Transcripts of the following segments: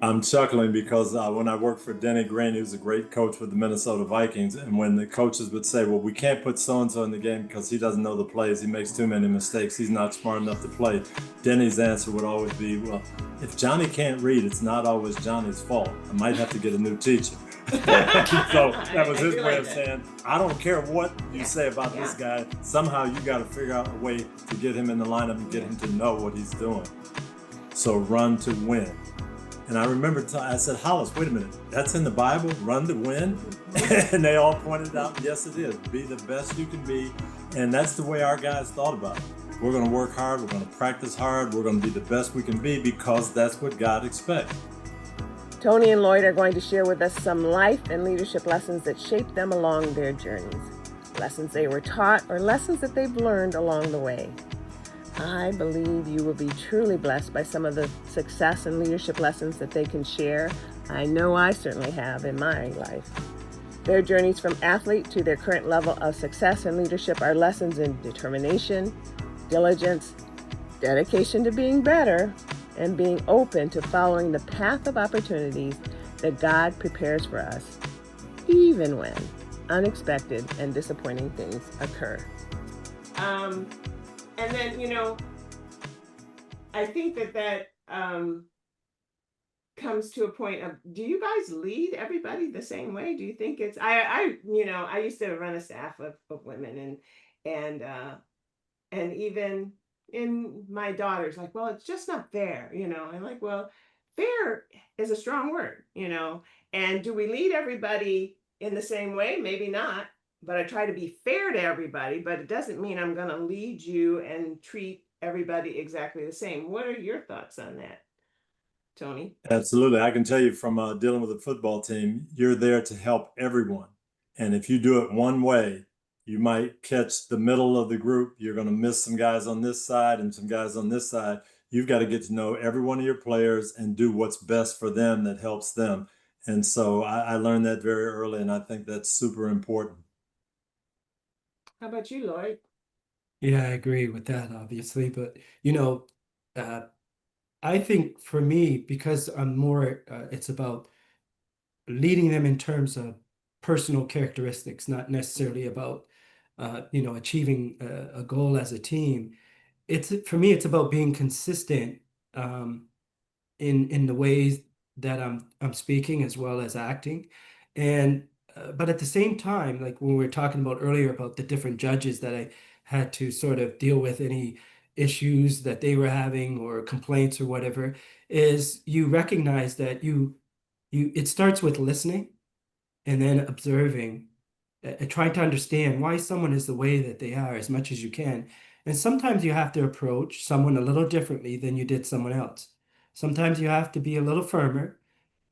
I'm chuckling because when I worked for Denny Green, he was a great coach with the Minnesota Vikings. And when the coaches would say, well, we can't put so-and-so in the game because he doesn't know the plays. He makes too many mistakes. He's not smart enough to play. Denny's answer would always be, well, if Johnny can't read, it's not always Johnny's fault. I might have to get a new teacher. So that was his way of saying, I don't care what you say about this guy. Somehow you got to figure out a way to get him in the lineup and get him to know what he's doing. So run to win. And I remember I said, Hollis, wait a minute, that's in the Bible, run to win? And they all pointed out, yes, it is. Be the best you can be. And that's the way our guys thought about it. We're going to work hard. We're going to practice hard. We're going to be the best we can be because that's what God expects. Tony and Lloyd are going to share with us some life and leadership lessons that shaped them along their journeys. Lessons they were taught or lessons that they've learned along the way. I believe you will be truly blessed by some of the success and leadership lessons that they can share. I know I certainly have in my life. Their journeys from athlete to their current level of success and leadership are lessons in determination, diligence, dedication to being better, and being open to following the path of opportunities that God prepares for us, even when unexpected and disappointing things occur. And then, I think that comes to a point of, do you guys lead everybody the same way? Do you think it's, I used to run a staff of women and even in my daughter's like, well, it's just not fair, I'm like, well, fair is a strong word, and do we lead everybody in the same way? Maybe not. But I try to be fair to everybody, but it doesn't mean I'm going to lead you and treat everybody exactly the same. What are your thoughts on that, Tony? Absolutely. I can tell you from dealing with a football team, you're there to help everyone. And if you do it one way, you might catch the middle of the group. You're going to miss some guys on this side and some guys on this side. You've got to get to know every one of your players and do what's best for them that helps them. And so I learned that very early, and I think that's super important. How about you, Lloyd? Yeah, I agree with that, obviously. But, I think for me, because I'm more, it's about leading them in terms of personal characteristics, not necessarily about, achieving a goal as a team. For me, it's about being consistent in the ways that I'm speaking as well as acting. And but at the same time, like when we were talking about earlier about the different judges that I had to sort of deal with any issues that they were having or complaints or whatever, is you recognize that it starts with listening and then observing, trying to understand why someone is the way that they are as much as you can. And sometimes you have to approach someone a little differently than you did someone else. Sometimes you have to be a little firmer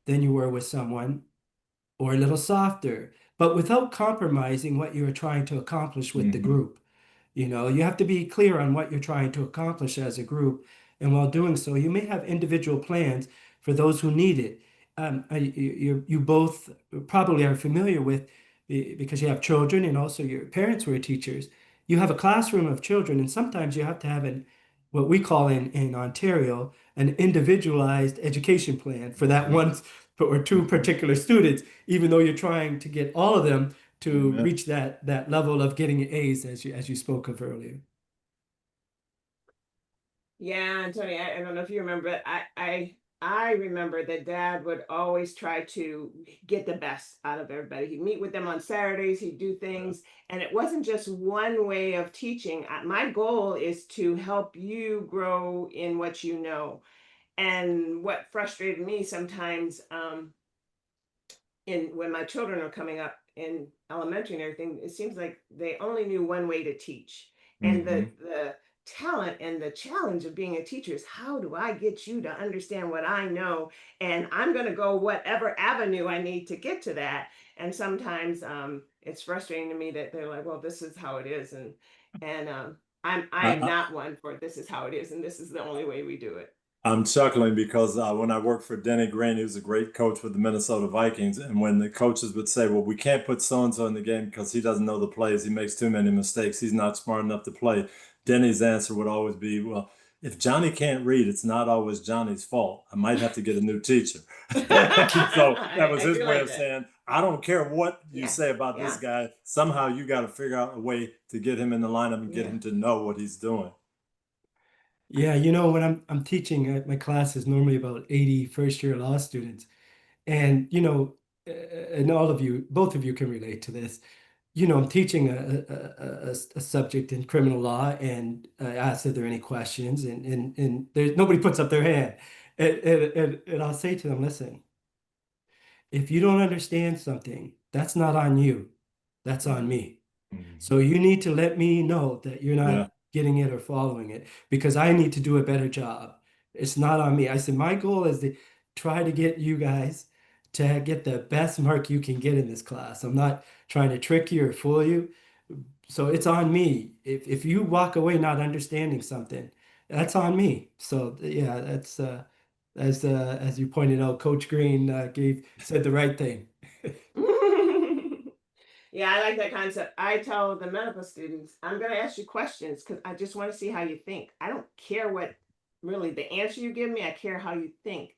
than you were with someone, or a little softer, but without compromising what you are trying to accomplish with the group. You have to be clear on what you're trying to accomplish as a group. And while doing so, you may have individual plans for those who need it. You both probably are familiar with, because you have children and also your parents were teachers. You have a classroom of children, and sometimes you have to have what we call in Ontario, an individualized education plan for that one or two particular students, even though you're trying to get all of them to reach that level of getting A's as you spoke of earlier. Yeah, Tony, I don't know if you remember, but I remember that Dad would always try to get the best out of everybody. He'd meet with them on Saturdays, he'd do things, and it wasn't just one way of teaching. My goal is to help you grow in what you know. And what frustrated me sometimes when my children are coming up in elementary and everything, it seems like they only knew one way to teach. And the talent and the challenge of being a teacher is, how do I get you to understand what I know? And I'm going to go whatever avenue I need to get to that. And sometimes it's frustrating to me that they're like, well, this is how it is. And I'm not one for this is how it is. And this is the only way we do it. I'm chuckling because when I worked for Denny Green, he was a great coach with the Minnesota Vikings. And when the coaches would say, well, we can't put so-and-so in the game because he doesn't know the plays. He makes too many mistakes. He's not smart enough to play. Denny's answer would always be, well, if Johnny can't read, it's not always Johnny's fault. I might have to get a new teacher. So that was I his do way like of that. saying, I don't care what you Yeah, say about this yeah, guy. Somehow you got to figure out a way to get him in the lineup and get yeah. him to know what he's doing. Yeah, when I'm teaching, my class is normally about 80 first-year law students. And, and all of you, both of you can relate to this. I'm teaching a subject in criminal law, and I ask if there are any questions, and there's nobody puts up their hand. And I'll say to them, listen, if you don't understand something, that's not on you. That's on Mhm. me. Mhm. So you need to let me know that you're Yeah. not getting it or following it because I need to do a better job. It's not on me. I said, my goal is to try to get you guys to get the best mark you can get in this class. I'm not trying to trick you or fool you. So it's on me. If you walk away not understanding something, that's on me. So yeah, that's as you pointed out, Coach Green said the right thing. Yeah, I like that concept. I tell the medical students, I'm going to ask you questions because I just want to see how you think. I don't care what really the answer you give me, I care how you think.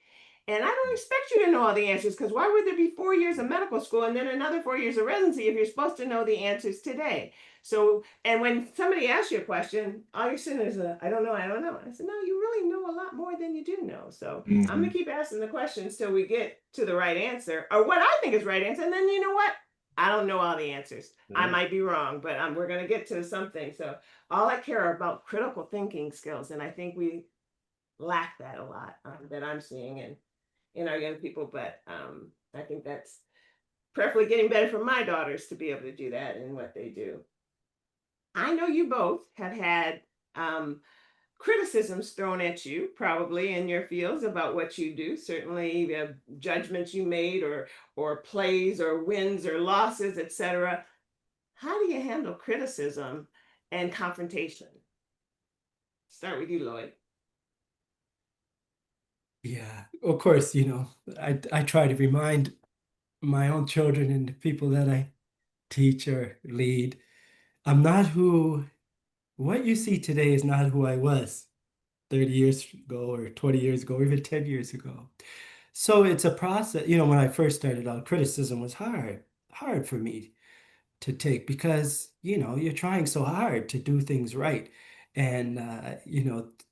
And I don't expect you to know all the answers because why would there be 4 years of medical school and then another 4 years of residency if you're supposed to know the answers today? So, and when somebody asks you a question, all you're saying is, I don't know, I don't know. I said, no, you really know a lot more than you do know. So I'm going Mhm. to keep asking the questions till we get to the right answer or what I think is right answer. And then you know what? I don't know all the answers. I Yeah. might be wrong, but we're going to get to something. So all I care about critical thinking skills, and I think we lack that a lot that I'm seeing in our young people. But I think that's preferably getting better for my daughters to be able to do that in what they do. I know you both have had um, criticisms thrown at you probably in your fields about what you do, certainly judgments you made or plays or wins or losses, etc. How do you handle criticism and confrontation? Start with you, Lloyd. Yeah, of course, I try to remind my own children and the people that I teach or lead, I'm not what you see today is not who I was 30 years ago or 20 years ago, or even 10 years ago. So it's a process. When I first started out, criticism was hard for me to take because you're trying so hard to do things right, and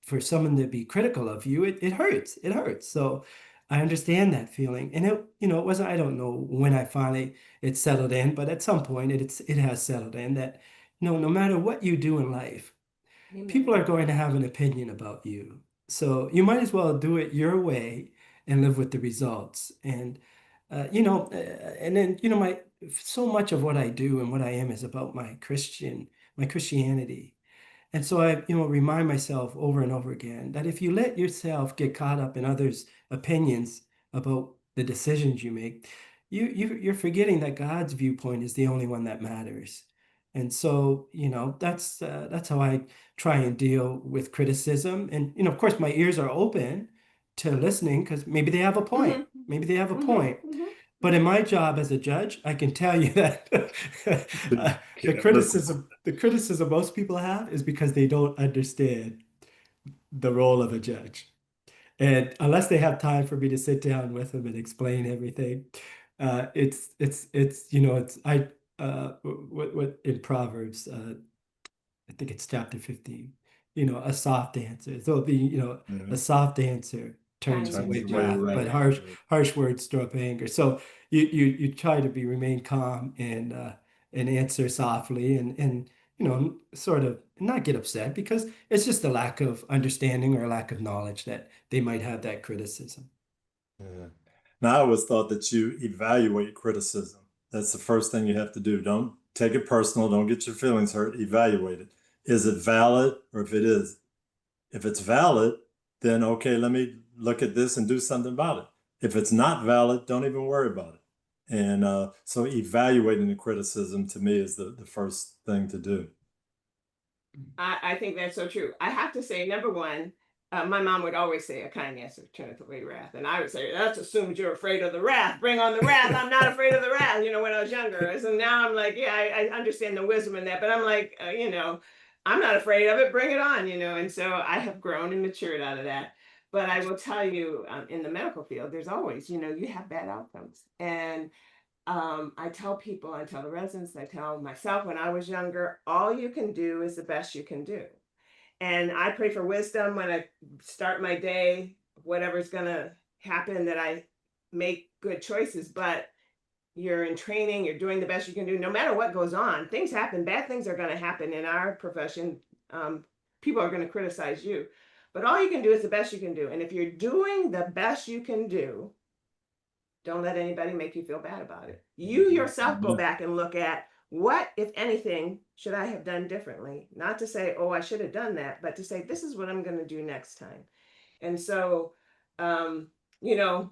for someone to be critical of you, it hurts. So I understand that feeling, and it wasn't, I don't know when I finally it settled in, but at some point it has settled in that no matter what you do in life, people Amen. are going to have an opinion about you. So you might as well do it your way and live with the results. And and then my so much of what I do and what I am is about my Christianity. And so I, remind myself over and over again that if you let yourself get caught up in others' opinions about the decisions you make, you're forgetting that God's viewpoint is the only one that matters. And so, that's how I try and deal with criticism. And, of course, my ears are open to listening because maybe they have a point. Mm-hmm. Maybe they have a Mm-hmm. point. Mm-hmm. But in Mm-hmm. my job as a judge, I can tell you that the Listen. criticism most people have is because they don't understand the role of a judge. And unless they have time for me to sit down with them and explain everything, it's what in Proverbs, I think it's chapter 15, a soft answer. So Yeah. a soft answer turns Kindness, away Turns away right, wrath, right, but wrath. right. harsh words stir up anger. So you try to remain calm and answer softly and sort of not get upset because it's just a lack of understanding or a lack of knowledge that they might have that criticism. Yeah. Now, I always thought that you evaluate criticism. That's the first thing you have to do. Don't take it personal. Don't get your feelings hurt. Evaluate it. Is it valid? Or if it's valid, then okay, let me look at this and do something about it. If it's not valid, don't even worry about it. And so evaluating the criticism to me is the first thing to do. I think that's so true. I have to say, number one, my mom would always say, "A kind answer turneth away wrath," and I would say, "That's assumed you're afraid of the wrath. Bring on the wrath. I'm not afraid of the wrath." When I was younger, so now I'm like, yeah, I understand the wisdom in that, but I'm like, I'm not afraid of it. Bring it on, And so I have grown and matured out of that. But I will tell you, in the medical field, there's always, you have bad outcomes. And I tell people, I tell the residents, I tell myself when I was younger, all you can do is the best you can do. And I pray for wisdom when I start my day, whatever's going to happen, that I make good choices. But you're in training, you're doing the best you can do. No matter what goes on, things happen, bad things are going to happen in our profession. People are going to criticize you. But all you can do is the best you can do. And if you're doing the best you can do, don't let anybody make you feel bad about it. You yourself go back and look at what, if anything, should I have done differently? Not to say, oh, I should have done that, but to say, this is what I'm going to do next time. And so, you know,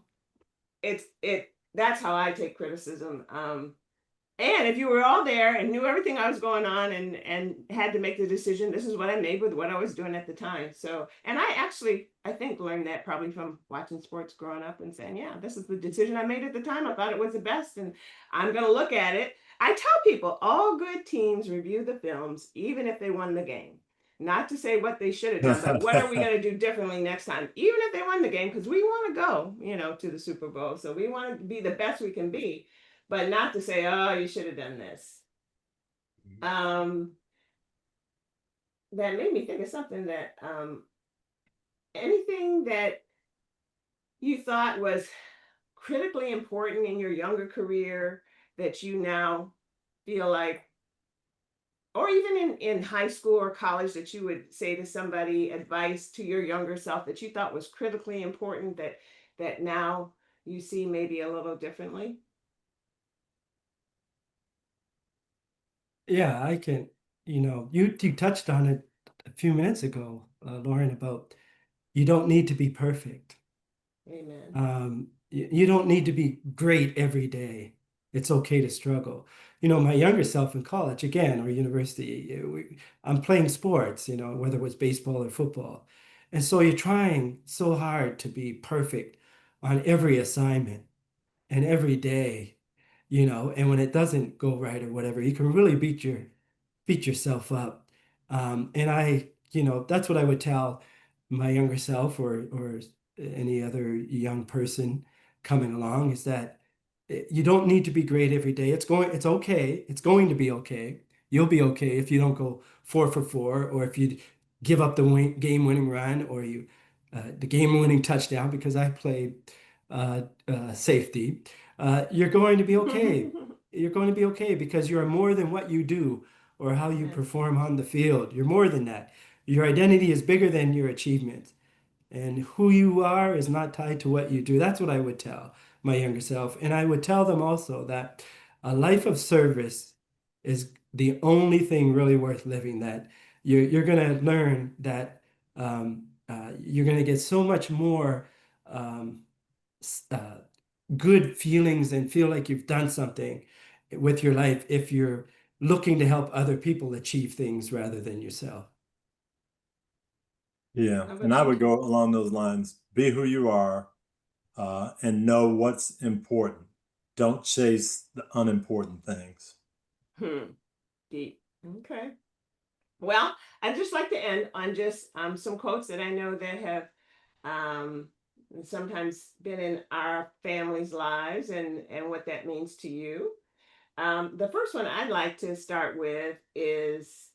that's how I take criticism. And if you were all there and knew everything I was going on and had to make the decision, this is what I made with what I was doing at the time. So, and I think learned that probably from watching sports growing up and saying, yeah, this is the decision I made at the time. I thought it was the best and I'm going to look at it. I tell people all good teams review the films, even if they won the game. Not to say what they should have done, but what are we going to do differently next time? Even if they won the game, because we want to go, to the Super Bowl. So we want to be the best we can be. But not to say, oh, you should have done this. That made me think of something that anything that you thought was critically important in your younger career that you now feel like, or even in high school or college, that you would say to somebody, advice to your younger self that you thought was critically important that now you see maybe a little differently? Yeah, I can, you touched on it a few minutes ago, Lauren, about you don't need to be perfect. Amen. You don't need to be great every day. It's okay to struggle. My younger self in college, again, or university, I'm playing sports, whether it was baseball or football. And so you're trying so hard to be perfect on every assignment and every day, and when it doesn't go right or whatever, you can really beat yourself up. And that's what I would tell my younger self or any other young person coming along, is that you don't need to be great every day. It's okay. It's going to be okay. You'll be okay if you don't go 4 for 4, or if you give up the game-winning run, or the game-winning touchdown, because I played safety. You're going to be okay. You're going to be okay because you're more than what you do or how you perform on the field. You're more than that. Your identity is bigger than your achievements. And who you are is not tied to what you do. That's what I would tell my younger self. And I would tell them also that a life of service is the only thing really worth living, that you're going to learn that you're going to get so much more uh, good feelings and feel like you've done something with your life if you're looking to help other people achieve things rather than yourself. Yeah, and I would go along those lines. Be who you are, and know what's important. Don't chase the unimportant things. Deep. Okay. Well, I'd just like to end on just some quotes that I know that have sometimes been in our families' lives and what that means to you. The first one I'd like to start with is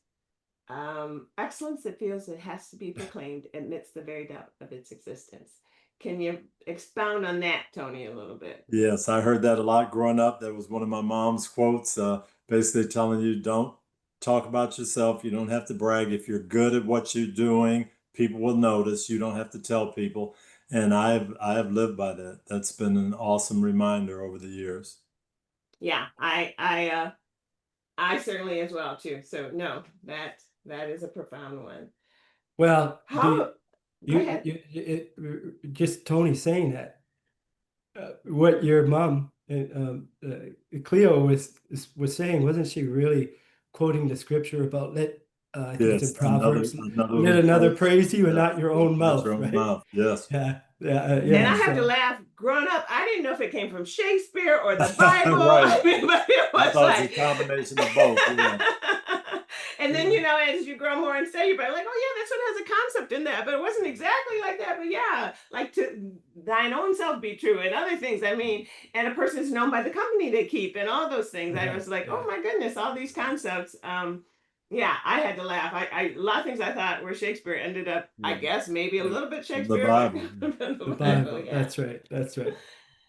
excellence that feels it has to be proclaimed amidst the very doubt of its existence. Can you expound on that, Tony, a little bit? Yes, I heard that a lot growing up. That was one of my mom's quotes, basically telling you, don't talk about yourself. You don't have to brag. If you're good at what you're doing, people will notice. You don't have to tell people. And I have lived by that. That's been an awesome reminder over the years. Yeah, I certainly as well too. So no, that is a profound one. Well, Go ahead. Just Tony saying that, what your mom, Cleo, was saying, wasn't she really quoting the scripture about I think it's in Proverbs, let another praise you and not your own mouth, your own right? mouth. Yes. Yeah. And I have to laugh. Growing up, I didn't know if it came from Shakespeare or the Bible. Right. But it was I thought it was a combination of both. Yeah. And then, you know, as you grow more and say, you're like, oh yeah, that's what has a concept in that, but it wasn't exactly like that. But yeah, like to thine own self be true and other things. I mean, and a person is known by the company they keep and all those things. I Yeah, was like, yeah, oh my goodness, all these concepts. Yeah, I had to laugh. A lot of things I thought were Shakespeare ended up, I Yeah. guess, maybe a little bit The Shakespeare, but Bible. the the Bible, Bible. yeah. That's right. That's right.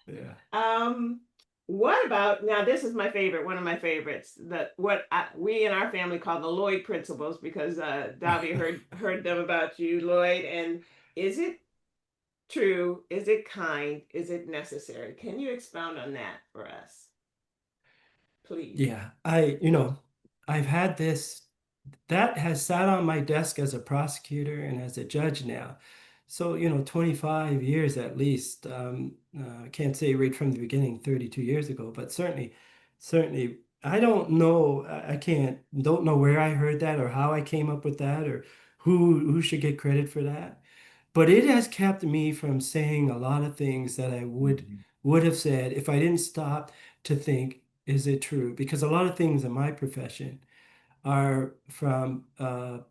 Yeah. Um, what about now? This is my favorite, one of my favorites. We in our family call the Lloyd principles because Davi heard them about you, Lloyd. And is it true? Is it kind? Is it necessary? Can you expound on that for us, please? Yeah, I've had this that has sat on my desk as a prosecutor and as a judge now. So, 25 years at least. I can't say right from the beginning, 32 years ago, but certainly, I don't know. Don't know where I heard that or how I came up with that or who should get credit for that. But it has kept me from saying a lot of things that I Mhm. would have said if I didn't stop to think, is it true? Because a lot of things in my profession are from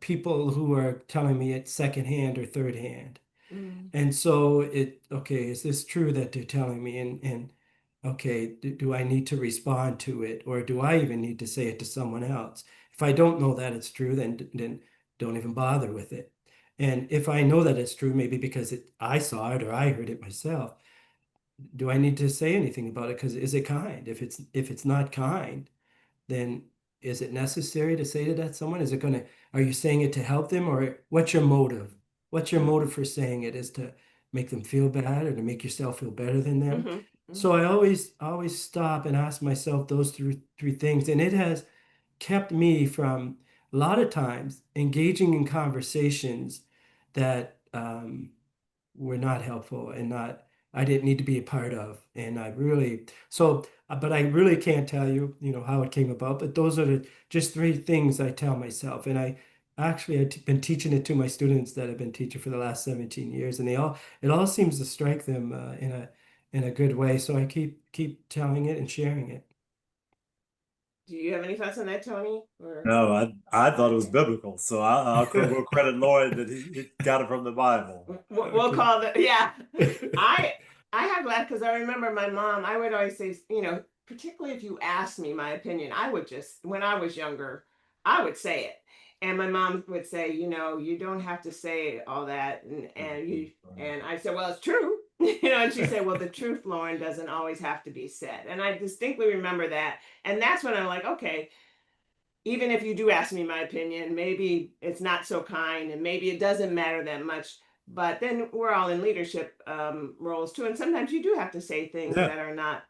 people who are telling me it's secondhand or third hand. Mm, And so okay, is this true that they're telling me? And okay, do I need to respond to it or do I even need to say it to someone else? If I don't know that it's true, then don't even bother with it. And if I know that it's true, maybe because I saw it or I heard it myself, do I need to say anything about it? Because is it kind? If it's not kind, then is it necessary to say to that someone? Are you saying it to help them or what's your motive? What's your mm, motive for saying it? Is to make them feel bad or to make yourself feel better than them? mm-hmm, So mm-hmm. I always stop and ask myself those three things. And it has kept me from a lot of times engaging in conversations that were not helpful and not I didn't need to be a part of. And I really but I really can't tell you, how it came about. But those are just three things I tell myself. And I've been teaching it to my students that I've been teaching for the last 17 years, and it all seems to strike them in a good way. So I keep telling it and sharing it. Do you have any thoughts on that, Tony? Or No, I thought it was biblical, so we'll credit Lloyd that he got it from the Bible. we'll Okay. call the yeah. I I have laughed because I remember my mom. I would always say, particularly if you asked me my opinion, I would just when I was younger, I would say it, and my mom would say, you don't have to say all that, and I said, well, it's true, and she said, well, the truth, Lauren, doesn't always have to be said, and I distinctly remember that, and that's when I'm like, okay, even if you do ask me my opinion, maybe it's not so kind and maybe it doesn't matter that much. But then we're all in leadership roles too. And sometimes you do have to say things Yeah, that are not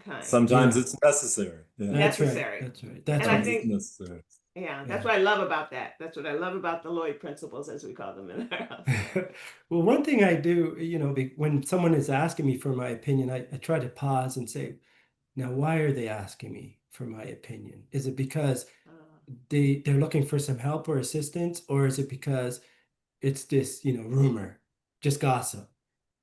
kind, sometimes Yeah, it's necessary. Yeah, that's right. necessary. That's right. That's And I right. sometimes it's think, necessary. yeah, that's Yeah. what I love about that. That's what I love about the Lloyd principles, as we call them in our house. Well, one thing I do, when someone is asking me for my opinion, I try to pause and say, now, why are they asking me for my opinion? Is it because they're looking for some help or assistance, or is it because it's this, rumor, just gossip?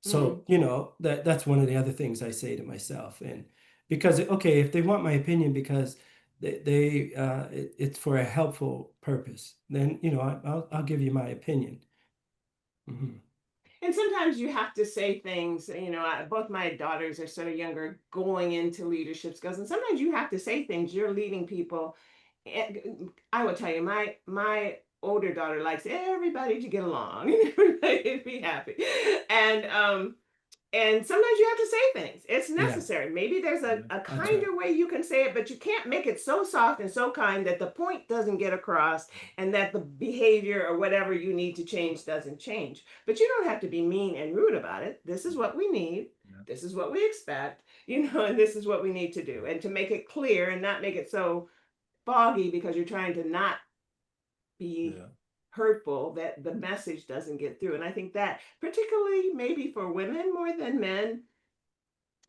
Mm, So, that's one of the other things I say to myself. And because, okay, if they want my opinion because it's for a helpful purpose, then, I'll give you my opinion. Mhm. and sometimes you have to say things, both my daughters are sort of younger going into leadership skills. And sometimes you have to say things. You're leading people. I will tell you, my older daughter likes everybody to get along and everybody to be happy. And and sometimes you have to say things. It's Yeah, necessary. Maybe there's Yeah. a that's right. kinder way you can say it, but you can't make it so soft and so kind that the point doesn't get across and that the behavior or whatever you need to change doesn't change. But you don't have to be mean and rude about it. This is what we need. Yeah. This is what we expect, and this is what we need to do. And to make it clear and not make it so foggy because you're trying to not be Yeah. hurtful that the message doesn't get through. And I think that particularly maybe for women more than men,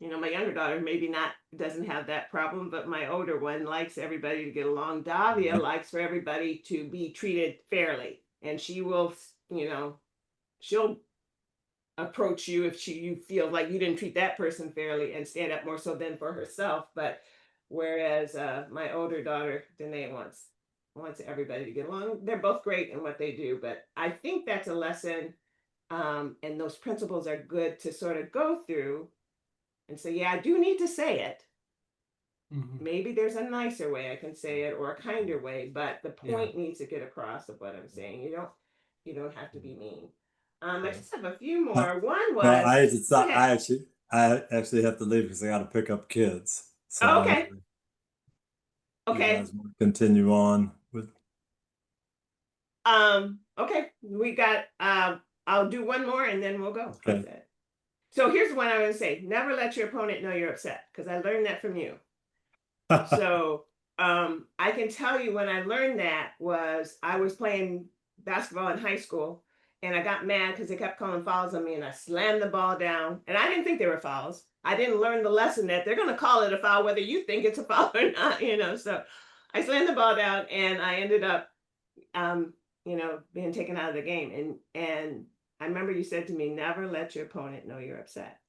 my younger daughter maybe not doesn't have that problem, but my older one likes everybody to get along. Davia Yeah. likes for everybody to be treated fairly, and she will, she'll approach you if you feel like you didn't treat that person fairly and stand up more so than for herself. But whereas my older daughter, Danae, wants wants everybody to get along. They're both great in what they do, but I think that's a lesson. And those principles are good to sort of go through and say, yeah, I do need to say it. Maybe there's a nicer way I can say it, or a kinder way, but the point needs to get across of what I'm saying. You don't have to be mean. I just have a few more. One was, Well, I actually have to leave because I got to pick up kids. So oh, okay. you Okay. guys want to continue on with? Okay. We got, I'll do one more and then we'll go. Okay. So here's what I'm going to say. Never let your opponent know you're upset, because I learned that from you. So I can tell you when I learned that was I was playing basketball in high school, and I got mad because they kept calling fouls on me, and I slammed the ball down, and I didn't think they were fouls. I didn't learn the lesson that they're going to call it a foul whether you think it's a foul or not, so I slammed the ball down, and I ended up being taken out of the game. And I remember you said to me, never let your opponent know you're upset.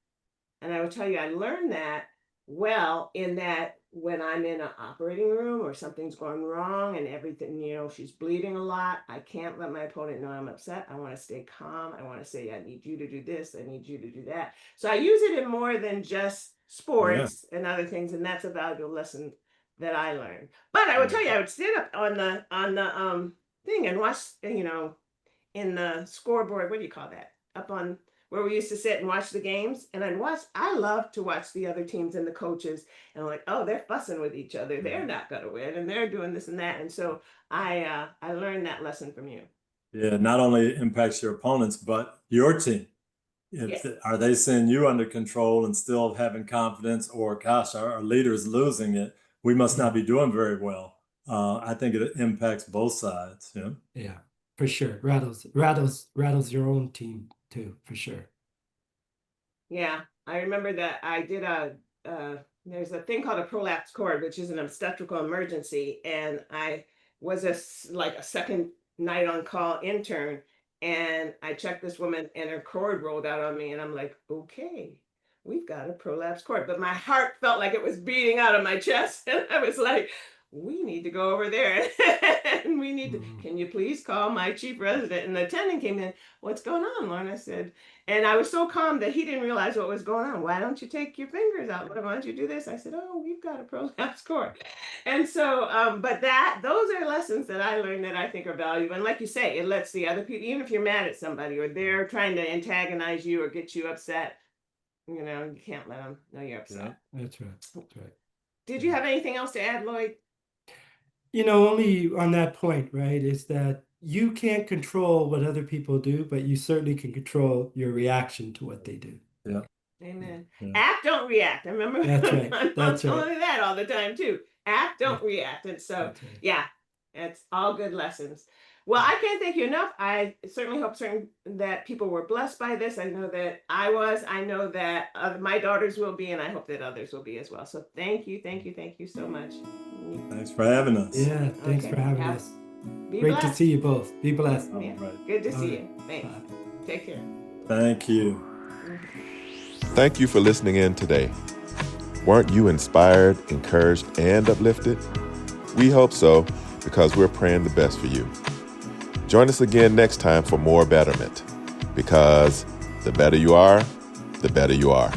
And I will tell you, I learned that well, in that when I'm in an operating room or something's going wrong and everything, she's bleeding a lot, I can't let my opponent know I'm upset. I want to stay calm. I want to say, I need you to do this. I need you to do that. So I use it in more than just sports and other things. And that's a valuable lesson that I learned. But I would tell you, I would sit up on the thing and watch, in the scoreboard, what do you call that? Up on where we used to sit and watch the games. And I love to watch the other teams and the coaches, and I'm like, oh, they're fussing with each other. They're not going to win, and they're doing this and that. And so I learned that lesson from you. Yeah, not only impacts your opponents, but your team. Are they seeing you under control and still having confidence, or gosh, our leader is losing it, we must not be doing very well. I think it impacts both sides. Yeah, for sure. Rattles your own team too, for sure. Yeah, I remember that I did there's a thing called a prolapse cord, which is an obstetrical emergency, and I was a second night on call intern, and I checked this woman and her cord rolled out on me, and I'm like, okay, we've got a prolapse cord. But my heart felt like it was beating out of my chest, and I was like, we need to go over there and we need to, can you please call my chief resident? And the attendant came in, what's going on, Lauren? I said, and I was so calm that he didn't realize what was going on. Why don't you take your fingers out? Why don't you do this? I said, oh, we've got a prolapse cord. And so, but those are lessons that I learned that I think are valuable. And like you say, it lets the other people, even if you're mad at somebody or they're trying to antagonize you or get you upset, you can't let them know you're upset. Yeah, that's right. Did you have anything else to add, Lloyd? Only on that point, right, is that you can't control what other people do, but you certainly can control your reaction to what they do. Yeah. Amen. Yeah. Act, don't react. I remember that's right. my mom telling me that all the time too. Act, don't react. And so, it's all good lessons. Well, I can't thank you enough. I certainly hope that people were blessed by this. I know that I was. I know that my daughters will be, and I hope that others will be as well. So thank you so much. Thanks for having us. Yeah, thanks for having us. Be Great blessed. to see you both. Be blessed. Yeah. Right. Good to see you. Thanks. Bye. Take care. Thank you. Thank you for listening in today. Weren't you inspired, encouraged, and uplifted? We hope so, because we're praying the best for you. Join us again next time for more betterment, because the better you are, the better you are.